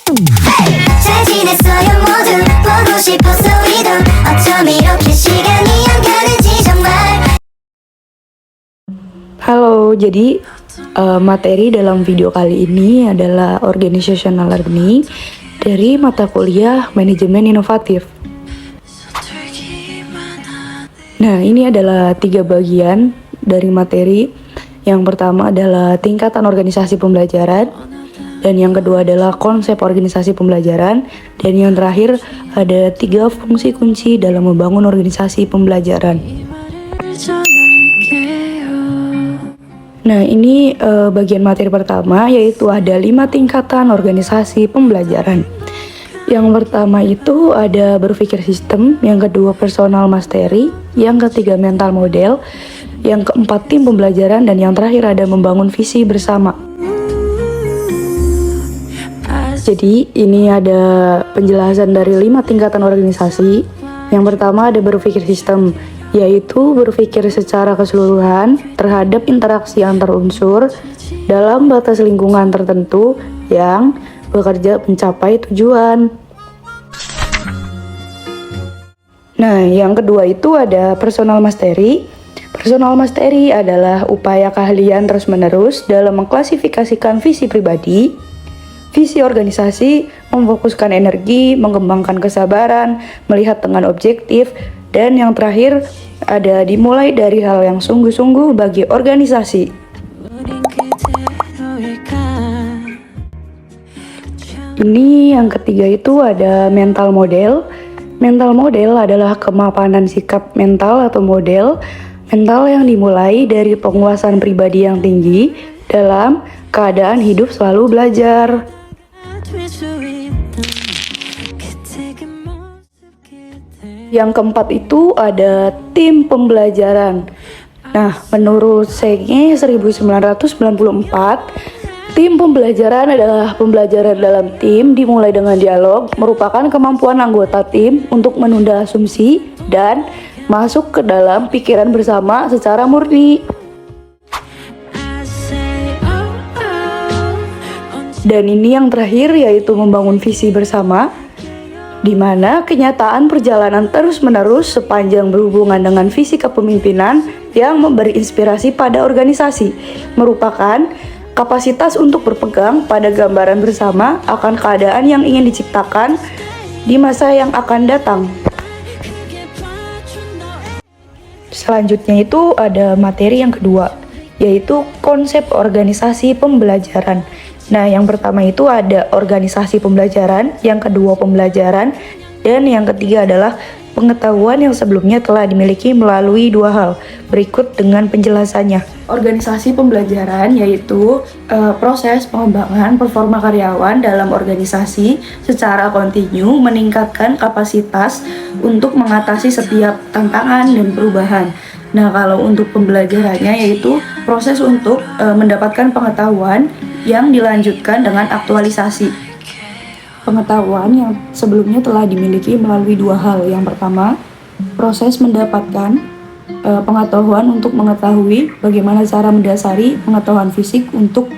잘 지냈어요 모두 보고 싶었어 우리도 어쩜 이렇게 시간이 안 가는지 정말. Halo, jadi materi dalam video kali ini adalah Organizational Learning dari mata kuliah Manajemen Inovatif. Nah, ini adalah 3 bagian dari materi. Yang pertama adalah tingkatan organisasi pembelajaran, dan yang kedua adalah konsep organisasi pembelajaran, dan yang terakhir ada 3 fungsi kunci dalam membangun organisasi pembelajaran. Nah, ini bagian materi pertama, yaitu ada 5 tingkatan organisasi pembelajaran. Yang pertama itu ada berpikir sistem, yang kedua personal mastery, yang ketiga mental model, yang keempat tim pembelajaran, dan yang terakhir ada membangun visi bersama. Jadi ini ada penjelasan dari 5 tingkatan organisasi. Yang pertama ada berpikir sistem, yaitu berpikir secara keseluruhan terhadap interaksi antar unsur dalam batas lingkungan tertentu yang bekerja mencapai tujuan. Nah, yang kedua itu ada personal mastery. Personal mastery adalah upaya keahlian terus-menerus dalam mengklasifikasikan visi pribadi, visi organisasi, memfokuskan energi, mengembangkan kesabaran, melihat dengan objektif, dan yang terakhir ada dimulai dari hal yang sungguh-sungguh bagi organisasi. Ini yang ketiga itu ada mental model. Mental model adalah kemapanan sikap mental atau model mental yang dimulai dari penguasaan pribadi yang tinggi dalam keadaan hidup selalu belajar. Yang keempat itu ada tim pembelajaran. Nah, menurut Senge 1994, tim pembelajaran adalah pembelajaran dalam tim dimulai dengan dialog, merupakan kemampuan anggota tim untuk menunda asumsi dan masuk ke dalam pikiran bersama secara murni. Dan ini yang terakhir, yaitu membangun visi bersama, di mana kenyataan perjalanan terus-menerus sepanjang berhubungan dengan visi kepemimpinan yang memberi inspirasi pada organisasi, merupakan kapasitas untuk berpegang pada gambaran bersama akan keadaan yang ingin diciptakan di masa yang akan datang. Selanjutnya itu ada materi yang kedua, yaitu konsep organisasi pembelajaran. Nah, yang pertama itu ada organisasi pembelajaran, yang kedua pembelajaran, dan yang ketiga adalah pengetahuan yang sebelumnya telah dimiliki melalui 2 hal. Berikut dengan penjelasannya. Organisasi pembelajaran yaitu proses pengembangan performa karyawan dalam organisasi secara kontinu, meningkatkan kapasitas untuk mengatasi setiap tantangan dan perubahan. Nah, kalau untuk pembelajarannya yaitu proses untuk mendapatkan pengetahuan yang dilanjutkan dengan aktualisasi. Pengetahuan yang sebelumnya telah dimiliki melalui 2 hal. Yang pertama, proses mendapatkan pengetahuan untuk mengetahui bagaimana cara mendasari pengetahuan fisik untuk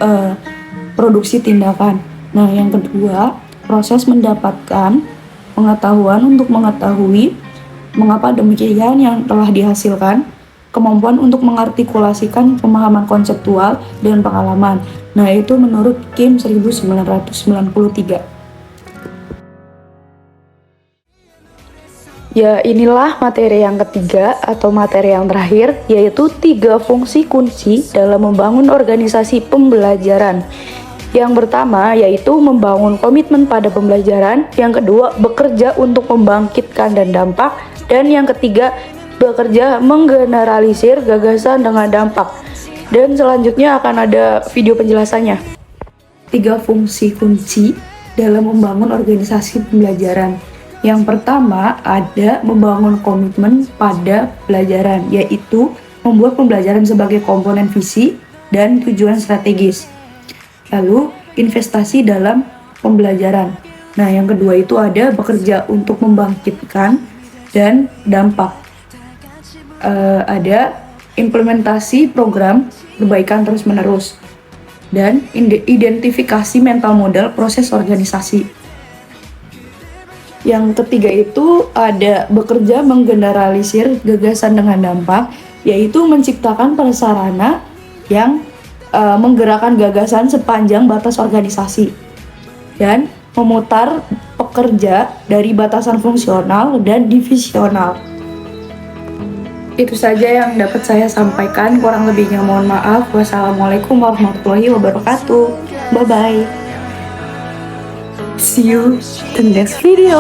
produksi tindakan. Nah, yang kedua, proses mendapatkan pengetahuan untuk mengetahui mengapa demikian yang telah dihasilkan, kemampuan untuk mengartikulasikan pemahaman konseptual dan pengalaman. Nah, itu menurut Kim 1993. Ya, inilah materi yang ketiga atau materi yang terakhir, yaitu 3 fungsi kunci dalam membangun organisasi pembelajaran. Yang pertama yaitu membangun komitmen pada pembelajaran, yang kedua bekerja untuk membangkitkan dan dampak, dan yang ketiga bekerja menggeneralisir gagasan dengan dampak. Dan selanjutnya akan ada video penjelasannya. 3 fungsi kunci dalam membangun organisasi pembelajaran. Yang pertama ada membangun komitmen pada pelajaran, yaitu membuat pembelajaran sebagai komponen visi dan tujuan strategis. Lalu investasi dalam pembelajaran. Nah, yang kedua itu ada bekerja untuk membangkitkan dan dampak. Ada implementasi program perbaikan terus-menerus dan identifikasi mental model proses organisasi. Yang ketiga itu ada bekerja menggeneralisir gagasan dengan dampak, yaitu menciptakan prasarana yang menggerakkan gagasan sepanjang batas organisasi dan memutar pekerja dari batasan fungsional dan divisional. Itu saja yang dapat saya sampaikan, kurang lebihnya mohon maaf. Wassalamualaikum warahmatullahi wabarakatuh. Bye-bye. See you in the next video.